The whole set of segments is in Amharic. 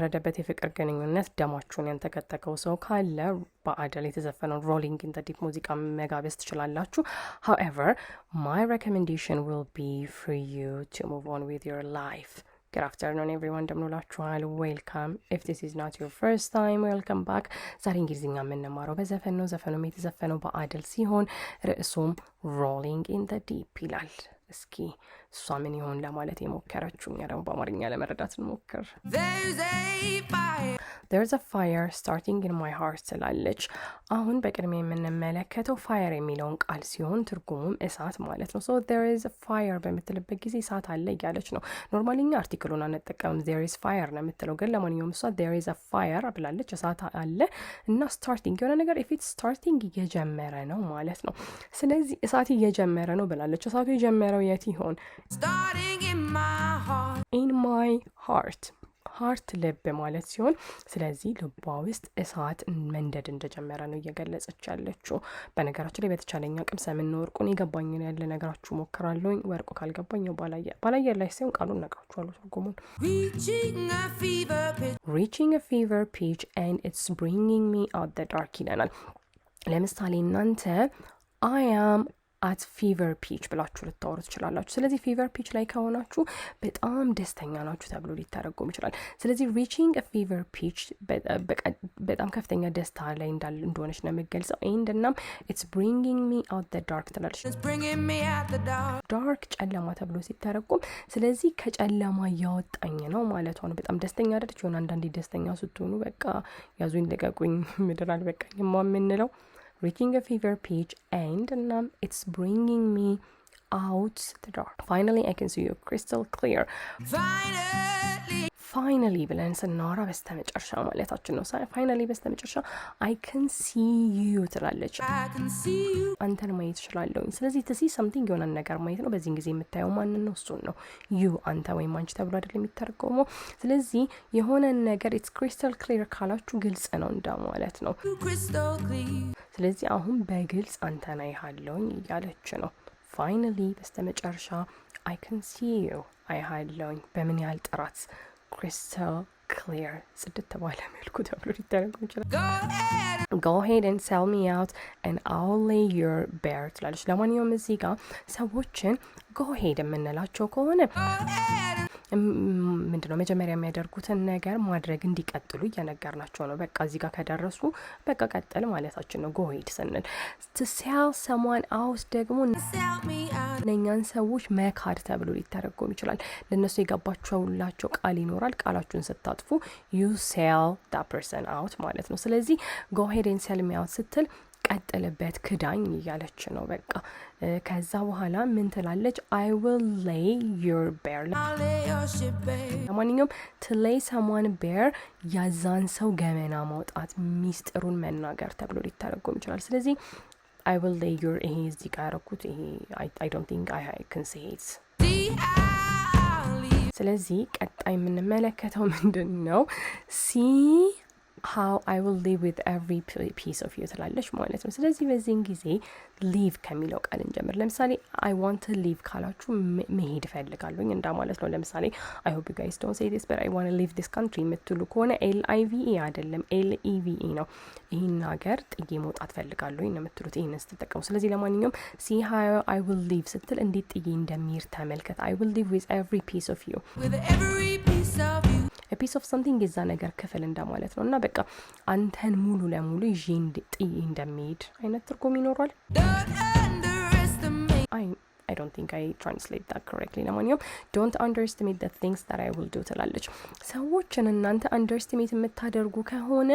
የበረደበት የፍቅር ግንኙነት ደማችሁን ያንተከተከው ሰው ካለ በአደል የተዘፈነው ሮሊንግ ኢን ዘ ዲፕ ሙዚቃ መጋበዝ ትችላላችሁ። however my recommendation will be for you to move on with your life. Good afternoon everyone, እንደምንላችኋል welcome. If this is not your first time, welcome back. ዛሬ እንግሊዝኛ የምንማረው በዘፈን ነው። ዘፈኑም የተዘፈነው በአደል ሲሆን ርዕሱም rolling in the deep ይላል። እስኪ እሷ ምን ይሆን ለማለት የሞከረችው እኛ ደግሞ በአማርኛ ለመረዳት እንሞክር። There's a fire starting in my heart ትላለች። አሁን በቅድሚያ የምንመለከተው fire የሚለውን ቃል ሲሆን ትርጉሙም እሳት ማለት ነው። so there is a fire በምትልበት ጊዜ እሳት አለ እያለች ነው። ኖርማሊኛ አርቲክሉን አንጠቀምም there is fire ነው የምትለው፣ ግን ለማንኛውም እሷ there is a fire ብላለች። እሳት አለ እና starting የሆነ ነገር if it's starting እየጀመረ ነው ማለት ነው። ስለዚህ እሳት እየጀመረ ነው ብላለች። እሳቱ የጀመረው የት ይሆን? starting in my heart ሃርት ልብ ማለት ሲሆን ስለዚህ ልቧ ውስጥ እሳት መንደድ እንደጀመረ ነው እየገለጸች ያለችው። በነገራችን ላይ በተቻለኛ አቅም ሰምና ወርቁን ይገባኝ ያለ ነገራችሁ ሞክራለሁ። ወርቁ ካልገባኝ ባላየ ላይ ሲሆን ቃሉን ነግራችኋለሁ ትርጉሙን። reaching a fever pitch and it's bringing me out the dark ይለናል። ለምሳሌ እናንተ I am at fever pitch ብላችሁ ልታወሩ ትችላላችሁ። ስለዚህ fever pitch ላይ ከሆናችሁ በጣም ደስተኛ ናችሁ ተብሎ ሊተረጎም ይችላል። ስለዚህ reaching a fever pitch በጣም ከፍተኛ ደስታ ላይ እንደሆነች ነው የሚገልጸው። and እናም it's bringing me out the dark ትላለች። dark ጨለማ ተብሎ ሲተረጎም ስለዚህ ከጨለማ ያወጣኝ ነው ማለት ነው። በጣም ደስተኛ አይደለች? የሆነ አንዳንዴ ደስተኛ ስትሆኑ በቃ ያዙኝ ልቀቁኝ ምድር አልበቃኝም የምንለው reaching a fever pitch and it's bringing me out the dark. Finally I can see you crystal clear. finally ብለን ስናወራ በስተመጨረሻ ማለታችን ነው። finally በስተመጨረሻ I can see you ትላለች። አንተን ማየት እችላለሁ። ስለዚህ to see something የሆነ ነገር ማየት ነው። በዚህ ጊዜ የምታየው ማን ነው? እሱን ነው። you አንተ ወይም አንቺ ተብሎ አይደለም የሚተረጎመው። ስለዚህ የሆነ ነገር it's crystal clear ካላችሁ ግልጽ ነው እንደማለት ነው። ስለዚህ አሁን በግልጽ አንተን አይሃለሁኝ እያለች ነው። finally በስተመጨረሻ I can see you አይሃለሁኝ በምን ያህል ጥራት? crystal clear ጽድት ባለ መልኩ ተብሎ ሊተረጎም ይችላል። go ahead and sell me out and I'll lay your bare ትላለች። ለማንኛውም እዚህ ጋር ሰዎችን go ahead የምንላቸው ከሆነ ምንድነው መጀመሪያ የሚያደርጉትን ነገር ማድረግ እንዲቀጥሉ እየነገርናቸው ነው። በቃ እዚህ ጋር ከደረሱ በቃ ቀጥል ማለታችን ነው go ahead ስንል። to sell someone out ደግሞ እነኛን ሰዎች መካድ ተብሎ ሊተረጎም ይችላል። ለነሱ የገባችሁላቸው ቃል ይኖራል። ቃላችሁን ስታጥፉ you sell that person out ማለት ነው። ስለዚህ go ahead and sell me out ስትል ቀጥልበት ክዳኝ እያለች ነው። በቃ ከዛ በኋላ ምን ትላለች? I will lay your bare ለማንኛውም to lay someone bare ያዛን ሰው ገመና ማውጣት ሚስጥሩን መናገር ተብሎ ሊተረጎም ይችላል። ስለዚህ I will lay your ይሄ እዚህ ጋር ያረኩት ይሄ I don't think I can say it። ስለዚህ ቀጣይ የምንመለከተው ምንድን ነው? see how I will live with every piece of you ትላለች ማለት ነው። ስለዚህ በዚህን ጊዜ live ከሚለው ቃል እንጀምር። ለምሳሌ I want to leave ካላችሁ መሄድ እፈልጋለሁ እንደማለት ነው። ለምሳሌ I hope you guys don't say this but I want to leave this country የምትሉ ከሆነ LIVE አይደለም LEVE ነው። ይሄን ሀገር ጥዬ መውጣት ፈልጋለሁ ነው የምትሉት። ይሄን ስትጠቀሙ ስለዚህ ለማንኛውም see how I will live ስትል እንዴት ጥዬ እንደሚሄድ ተመልከት። I will live with every piece of you with every piece of you a piece of something የዛ ነገር ክፍል እንደማለት ነው። እና በቃ አንተን ሙሉ ለሙሉ ይዤ ጥዬ እንደሚሄድ አይነት ትርጉም ይኖራል። I don't think I translate that correctly. ለማንኛውም don't underestimate the things that I will do ትላለች። ሰዎችን እናንተ underestimate የምታደርጉ ከሆነ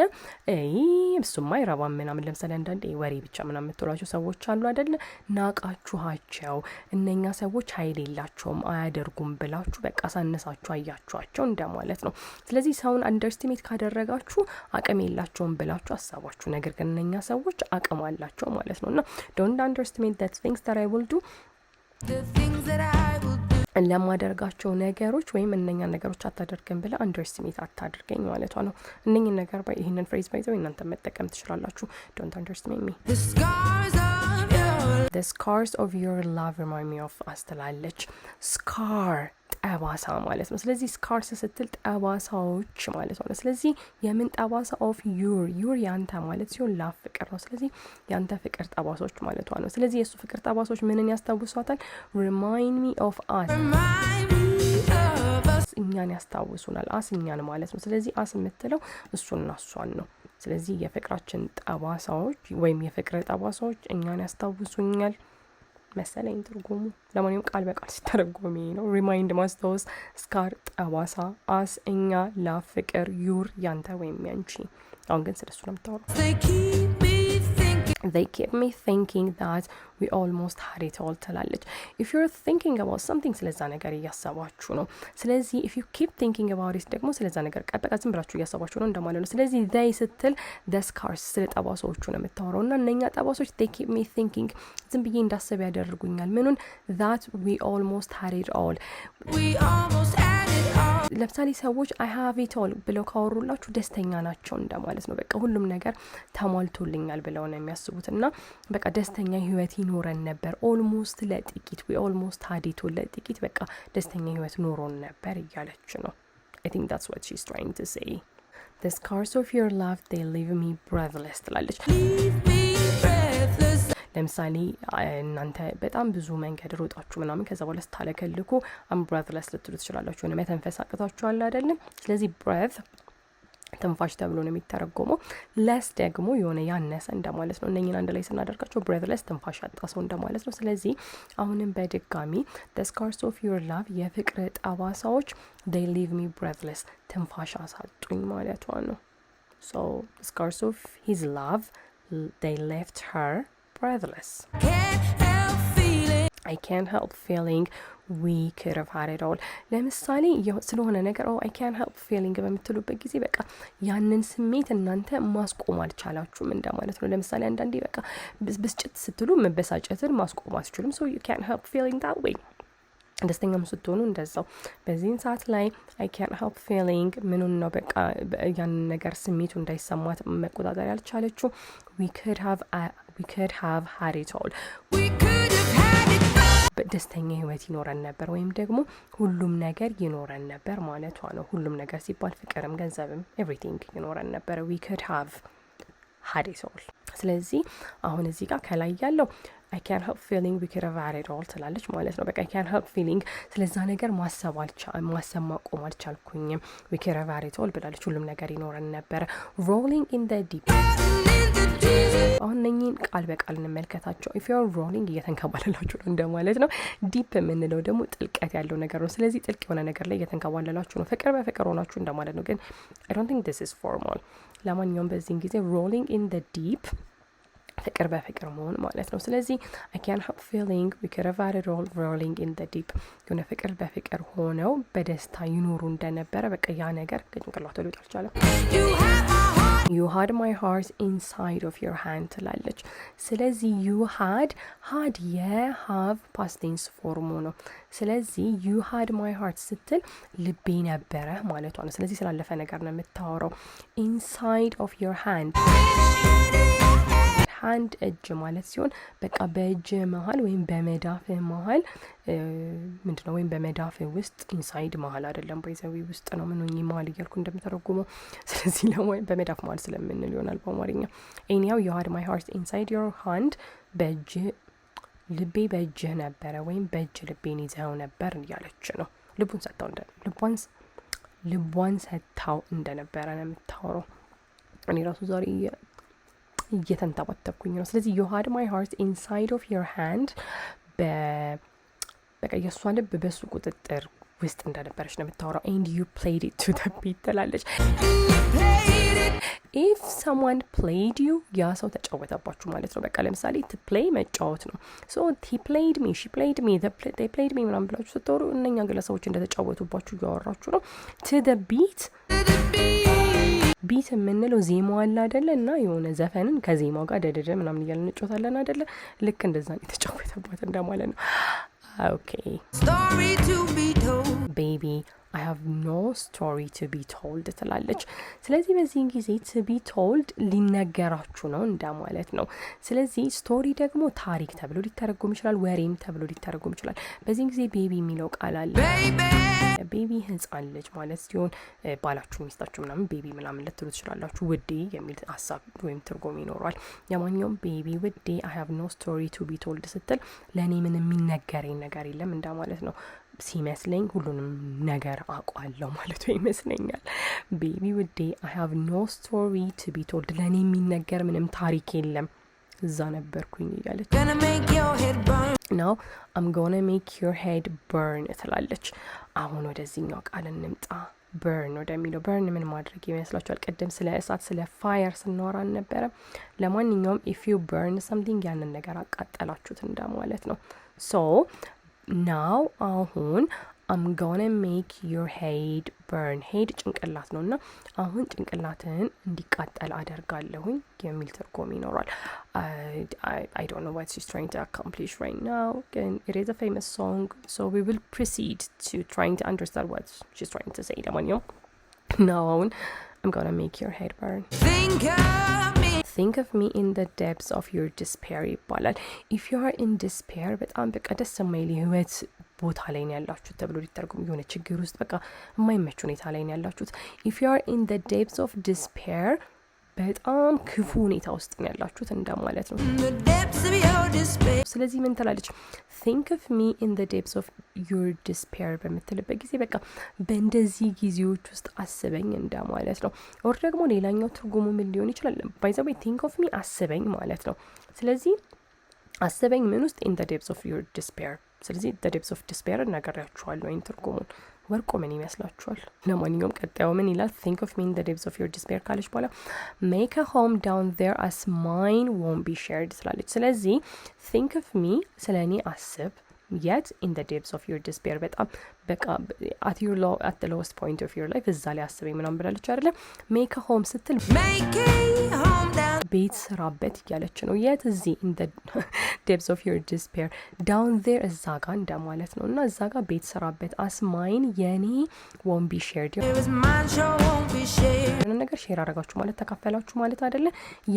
እሱማ አይረባም ምናምን ለምሳሌ አንዳንዴ ወሬ ብቻ ምናምን የምትሏቸው ሰዎች አሉ አይደል? ናቃችኋቸው እነኛ ሰዎች ኃይል የላቸውም አያደርጉም ብላችሁ በቃ ሳነሳችሁ አያችኋቸው እንደማለት ነው። ስለዚህ ሰውን underestimate ካደረጋችሁ አቅም የላቸውም ብላችሁ አሳባችሁ፣ ነገር ግን እነኛ ሰዎች አቅም አላቸው ማለት ነውና don't underestimate the things that I will do the things that I will do ለማደርጋቸው ነገሮች ወይም እነኛ ነገሮች አታደርገን ብለ underestimate አታድርገኝ ማለቷ ነው። እነኚህን ነገር ይሄንን ፍሬዝ ባይዘው እናንተ መጠቀም ትችላላችሁ። don't underestimate me. The scars of your love remind me of አስተላለች። scar ጠባሳ ማለት ነው። ስለዚህ ስካርስ ስትል ጠባሳዎች ማለት ነው። ስለዚህ የምን ጠባሳ ኦፍ ዩር ያንተ ማለት ሲሆን ላቭ ፍቅር ነው። ስለዚህ ያንተ ፍቅር ጠባሳዎች ማለት ነው። ስለዚህ የሱ ፍቅር ጠባሳዎች ምንን ያስታውሷታል? remind me of us እኛን ያስታውሱናል። እኛን ማለት ነው። ስለዚህ የምትለው እሱና እሷን ነው። ስለዚህ የፍቅራችን ጠባሳዎች ወይም የፍቅር ጠባሳዎች እኛን ያስታውሱኛል መሰለኝ ትርጉሙ። ለማንኛውም ቃል በቃል ሲተረጎም ነው። ሪማይንድ ማስታወስ፣ ስካር ጠባሳ፣ እኛ፣ ላቭ ፍቅር፣ ዩር ያንተ ወይም ያንቺ። አሁን ግን ስለሱ ነው የምታወራው። They keep me thinking that we almost had it all ትላለች። if you're thinking about something ስለዛ ነገር እያሰባችሁ ነው። ስለዚህ if you keep thinking about it ደግሞ ስለዛ ነገር በቃ ዝም ብላችሁ እያሰባችሁ ነው እንደማለት ነው። ስለዚህ they ስትል the scars ስለ ጠባሳዎቹ ነው የምታወራው እና እነኛ ጠባሳዎች they keep me thinking ዝም ብዬ እንዳስብ ያደርጉኛል። ምኑን? that we almost had it all ለምሳሌ ሰዎች I have it all ብለው ካወሩላችሁ ደስተኛ ናቸው እንደማለት ነው። በቃ ሁሉም ነገር ተሟልቶልኛል ብለው ነው የሚያስቡት እና በቃ ደስተኛ ህይወት ይኖረን ነበር። almost ለጥቂት we almost had it all ለጥቂት በቃ ደስተኛ ህይወት ኖሮን ነበር እያለች ነው። I think that's what she's trying to say. The scars of your love they leave me breathless ትላለች። ለምሳሌ እናንተ በጣም ብዙ መንገድ ሮጣችሁ ምናምን ከዛ በኋላ ስታለከልኩ I'm breathless ልትሉ ትችላላችሁ። እና መተንፈስ አቅታችኋል አይደል? ስለዚህ breath ትንፋሽ ተብሎ ነው የሚተረጎመው። less ደግሞ የሆነ ያነሰ እንደማለት ነው። እነኚህን አንድ ላይ ስናደርጋቸው breathless ትንፋሽ ያጣ ሰው እንደማለት ነው። ስለዚህ አሁንም በድጋሚ the scars of your love የፍቅር ጠባሳዎች they leave me breathless ትንፋሽ አሳጡኝ ማለቷ ነው። so the scars of his love they left her breathless. I can't help feeling we could have had it all. ለምሳሌ ስለሆነ ነገር I can't help feeling በምትሉበት ጊዜ በቃ ያንን ስሜት እናንተ ማስቆም አልቻላችሁም እንደማለት ነው። ለምሳሌ አንዳንዴ በቃ ብስጭት ስትሉ መበሳጨትን ማስቆም አትችሉም። so you can't help feeling that way. ደስተኛም ስትሆኑ እንደዛው በዚህን ሰዓት ላይ I can't help feeling ምኑን ነው በቃ ያንን ነገር ስሜቱ እንዳይሰማት መቆጣጠር ያልቻለችው we could have had it all ደስተኛ ህይወት ይኖረን ነበር ወይም ደግሞ ሁሉም ነገር ይኖረን ነበር ማለቷ ነው። ሁሉም ነገር ሲባል ፍቅርም ገንዘብም everything ይኖረን ነበር we could have had it all። ስለዚህ አሁን እዚህ ጋር ከላይ ያለው I can't help feeling we could have had it all ትላለች ማለት ነው። በቃ I can't help feeling ስለዛ ነገር ማሰብ ማቆም አልቻልኩኝም we could have had it all ብላለች። ሁሉም ነገር ይኖረን ነበር rolling in the deep አሁን እነኚህን ቃል በቃል እንመልከታቸው። if you're rolling እየተንከባለላችሁ ነው እንደማለት ነው። ዲፕ የምንለው ደግሞ ጥልቀት ያለው ነገር ነው። ስለዚህ ጥልቅ የሆነ ነገር ላይ እየተንከባለላችሁ ነው። ፍቅር በፍቅር ሆናችሁ እንደማለት ነው። ግን I don't think this is formal። ለማንኛውም በዚህን ጊዜ rolling in the deep ፍቅር በፍቅር መሆን ማለት ነው። ስለዚህ I can't help feeling we could have had it all rolling in the deep የሆነ ፍቅር በፍቅር ሆነው በደስታ ይኖሩ እንደነበረ በቃ ያ ነገር ከጭንቅላቱ ሊወጣ አልቻለም። You had my heart inside of your hand ትላለች። ስለዚህ you had have past tense form ነው። ስለዚህ you had my heart ስትል ልቤ ነበረ ማለቷ ነው። ስለዚህ ስላለፈ ነገር ነው የምታወራው። inside of your hand hand እጅ ማለት ሲሆን በቃ በእጅ መሃል ወይም በመዳፍ መሃል ምንድነው ወይም በመዳፍ ውስጥ ኢንሳይድ መሃል አይደለም በይዘዊ ውስጥ ነው ምን ሆኜ መሃል እያልኩ እንደምተረጉመው። ስለዚህ ለማለት በመዳፍ መሃል ስለምንል ይሆናል በአማርኛ። anyhow you had my heart inside your hand በእጅ ልቤ በእጅ ነበረ ወይም በእጅ ልቤን ይዘው ነበር እያለች ነው። ልቧን ሰጥታው እንደነበረ ነው የምታወራው። እኔ ራሱ ዛሬ እየተንተባተብኩኝ ነው። ስለዚህ you had my heart inside of your hand በቃ የሷ ልብ በሱ ቁጥጥር ውስጥ እንደነበረች ነው የምታወራው። and you played it to the beat ትላለች። if someone played you ያ ሰው ተጫወተባችሁ ማለት ነው። በቃ ለምሳሌ to play መጫወት ነው። so he played me she played me they played me ምናምን ብላችሁ ስትወሩ እነኛ ግለሰቦች እንደተጫወቱባችሁ እያወራችሁ ነው። to the beat ቢት የምንለው ዜማው አለ አይደለ? እና የሆነ ዘፈንን ከዜማው ጋር ደደደ ምናምን እያልን እንጫወታለን አይደለ? ልክ እንደዛ ነው የተጫወተባት እንደማለት ነው። ኦኬ baby I have no story to be told ትላለች። ስለዚህ በዚህ ጊዜ to be told ሊነገራችሁ ነው እንደማለት ነው። ስለዚህ ስቶሪ ደግሞ ታሪክ ተብሎ ሊተረጎም ይችላል፣ ወሬም ተብሎ ሊተረጎም ይችላል። በዚህ ጊዜ ቤቢ የሚለው ቃል አለ። ቤቢ ህፃን ልጅ ማለት ሲሆን ባላችሁ ሚስታችሁ ምናምን ቤቢ ምናምን ልትሉ ትችላላችሁ። ውዴ የሚል ሀሳብ ወይም ትርጉም ይኖረዋል። ለማንኛውም ቤቢ ውዴ I have no story to be told ስትል ለኔ ምንም የሚነገረኝ ነገር የለም እንደማለት ነው። ሲመስለኝ ሁሉንም ነገር አውቃለሁ ማለት ይመስለኛል። ቤቢ ውዴ I have no story to be told ለኔ የሚነገር ምንም ታሪክ የለም እዛ ነበርኩኝ እያለች Now I'm gonna make your head burn ትላለች። አሁን ወደዚህኛው ቃል እንምጣ። burn ወደሚለው burn ምን ማድረግ ይመስላችኋል? ቀደም ስለ እሳት ስለ fire ስናወራ ነበረ። ለማንኛውም if you burn something ያንን ነገር አቃጠላችሁት እንደማለት ነው። So now አሁን I'm gonna make your head burn head ጭንቅላት ነውና አሁን ጭንቅላትን እንዲቃጠል አደርጋለሁኝ የሚል ትርጉም ይኖራል። I don't know what she's trying to accomplish right now. Again, it is a famous song, so we will proceed to trying to understand what she's trying to say. Now I'm gonna make your head burn. Think of me in the depths of your despair ይባላል። if you are in despair በጣም በቃ ደስ የማይል ህይወት ቦታ ላይ ነው ያላችሁት ተብሎ ሊተረጎም የሆነ ችግር ውስጥ በቃ የማይመች ሁኔታ ላይ ነው ያላችሁት። if you are in the depths of despair በጣም ክፉ ሁኔታ ውስጥ ነው ያላችሁት እንደማለት ነው። ስለዚህ ምን ትላለች? think of me in the depths of your despair በምትልበት ጊዜ በቃ በእንደዚህ ጊዜዎች ውስጥ አስበኝ እንደማለት ነው። ኦር ደግሞ ሌላኛው ትርጉሙ ምን ሊሆን ይችላል? by the way think of me አስበኝ ማለት ነው። ስለዚህ አስበኝ ምን ውስጥ in the depths of your despair። ስለዚህ the depths of despair ነገራችኋለሁ ወይም ትርጉሙን ወርቆ ምን ይመስላችኋል? ለማንኛውም ቀጣዩ ምን ይላል? think of me in the depths of your despair ካለች በኋላ make a home down there as mine won't be shared ትላለች። ስለዚህ think of me ስለኔ አስብ yet in the depths of your despair በጣም በቃ at the lowest point of your life እዛ ላይ አስበኝ ምናምን ብላለች አይደለ? make a home ስትል ቤት ስራበት እያለች ነው። የት? እዚህ in the depths of your despair down there እዛ ጋር እንደማለት ነው። እና እዛ ጋር ቤት ስራበት as mine የኔ won't be shared ነገር ሼር አረጋችሁ ማለት ተካፈላችሁ ማለት አይደለ?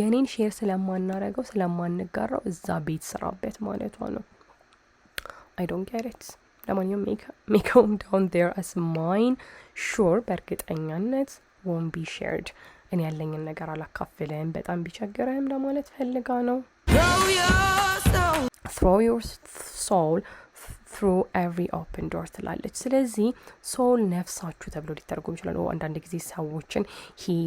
የኔን ሼር ስለማናረገው ስለማንጋራው እዛ ቤት ስራበት ማለቷ ነው። I don't get it. ለማንኛውም make a home down there as mine sure በእርግጠኛነት won't be shared እኔ ያለኝን ነገር አላካፍልህም በጣም ቢቸግረህም ለማለት ፈልጋ ነው። throw your soul through every open door ትላለች። ስለዚህ soul ነፍሳችሁ ተብሎ ሊተረጎም ይችላል። አንዳንድ ጊዜ ሰዎችን he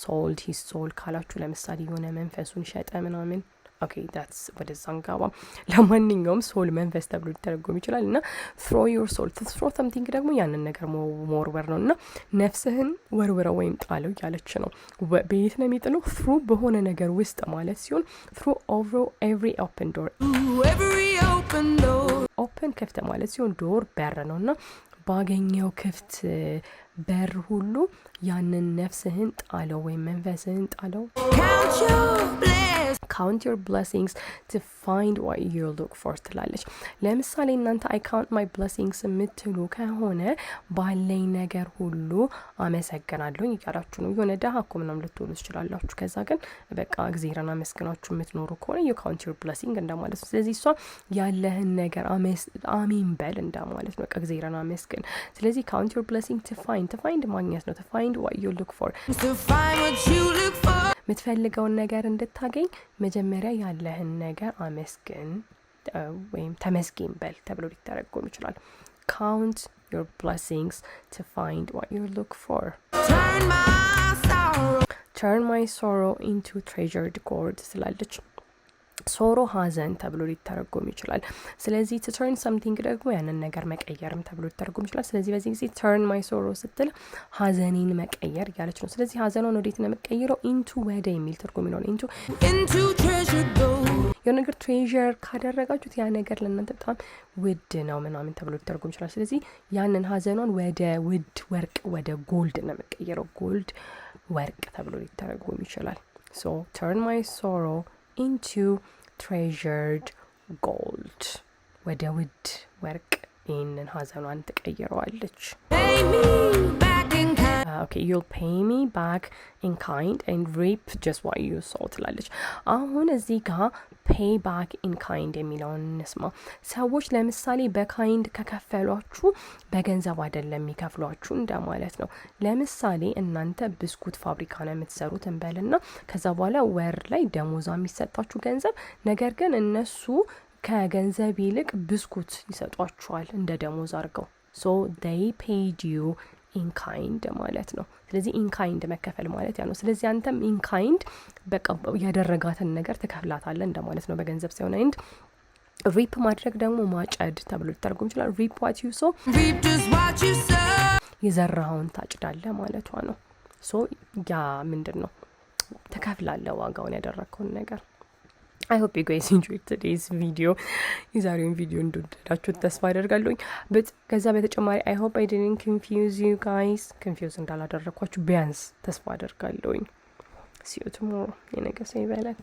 sold his soul ካላችሁ ለምሳሌ የሆነ መንፈሱን ሸጠ ምናምን okay that's what is sangaba ለማንኛውም soul መንፈስ ተብሎ ሊተረጎም ይችላል። እና throw your soul to throw something ደግሞ ያንን ነገር መወርወር ነውና ነፍስህን ወርውረው ወይም ጣለው ያለች ነው። በየት ነው የሚጥለው? through በሆነ ነገር ውስጥ ማለት ሲሆን through over every open door open ክፍት ማለት ሲሆን door በር ነውና ባገኘው ክፍት በር ሁሉ ያንን ነፍስህን ጣለው ወይም መንፈስህን ጣለው። count your blessings to find what you look for ትላለች። ለምሳሌ እናንተ I count my blessings የምትሉ ከሆነ ባለኝ ነገር ሁሉ አመሰግናለሁ እያላችሁ ነው። የሆነ ደሃ እኮ ምናምን ልትሆኑ ትችላላችሁ። ከዛ ግን በቃ እግዚአብሔርን አመስግናችሁ የምትኖሩ ከሆነ you count your blessing እንደማለት ነው። ስለዚህ እሷ ያለህን ነገር አሜን በል እንደማለት ነው። በቃ እግዚአብሔርን አመስግን። ስለዚህ count your blessing to find ማግኘት ነው። to find what you look for የምትፈልገውን ነገር እንድታገኝ መጀመሪያ ያለህን ነገር አመስግን ወይም ተመስገን በል ተብሎ ሊተረጎም ይችላል። count your blessings to find what you look for. turn my sorrow into treasured gold ስላለች ሶሮ ሀዘን ተብሎ ሊተረጎም ይችላል። ስለዚህ to turn something ደግሞ ያንን ነገር መቀየርም ተብሎ ሊተረጎም ይችላል። ስለዚህ በዚህ ጊዜ turn my sorrow ስትል ሀዘኔን መቀየር ያለች ነው። ስለዚህ ሀዘኗን ወዴት ነው መቀየረው? into ወደ የሚል ትርጉም ይኖር into treasured gold የሆነ ነገር ትሬዠር ካደረጋችሁት ያ ነገር ለእናንተ በጣም ውድ ነው ምናምን ተብሎ ሊተረጎም ይችላል። ስለዚህ ያንን ሀዘኗን ወደ ውድ ወርቅ ወደ ጎልድ ነው መቀየረው። ጎልድ ወርቅ ተብሎ ሊተረጎም ይችላል። so turn my sorrow into treasured gold ወደ ውድ ወርቅ ይህንን ሀዘኗን ትቀይረዋለች። Okay, you'll pay me back in kind and reap just what you sow ትላለች። አሁን እዚህ ጋር pay back in kind የሚለውን እንስማ። ሰዎች ለምሳሌ በካይንድ ከከፈሏችሁ በገንዘብ አይደለም የሚከፍሏችሁ እንደማለት ነው። ለምሳሌ እናንተ ብስኩት ፋብሪካ ነው የምትሰሩት እንበልና ከዛ በኋላ ወር ላይ ደሞዛ የሚሰጣችሁ ገንዘብ፣ ነገር ግን እነሱ ከገንዘብ ይልቅ ብስኩት ይሰጧችኋል እንደ ደሞዝ አድርገው። so they paid you in kind ማለት ነው። ስለዚህ in kind መከፈል ማለት ያ ነው። ስለዚህ አንተም in kind በቃ ያደረጋትን ነገር ትከፍላታለህ እንደማለት ነው በገንዘብ ሳይሆን። and reap ማድረግ ደግሞ ማጨድ ተብሎ ሊተረጎም ይችላል። reap what you sow፣ የዘራኸውን ታጭዳለህ ማለቷ ነው። so ያ ምንድነው ትከፍላለህ ዋጋውን ያደረግከውን ነገር። I hope you guys enjoyed today's video. የዛሬውን ቪዲዮ እንደወደዳችሁት ተስፋ አደርጋለሁኝ። ከዛ በተጨማሪ I hope I didn't confuse you guys. confuse እንዳላደረኳችሁ ቢያንስ ተስፋ አደርጋለሁኝ። see you tomorrow. የነገ ሰው ይበለን።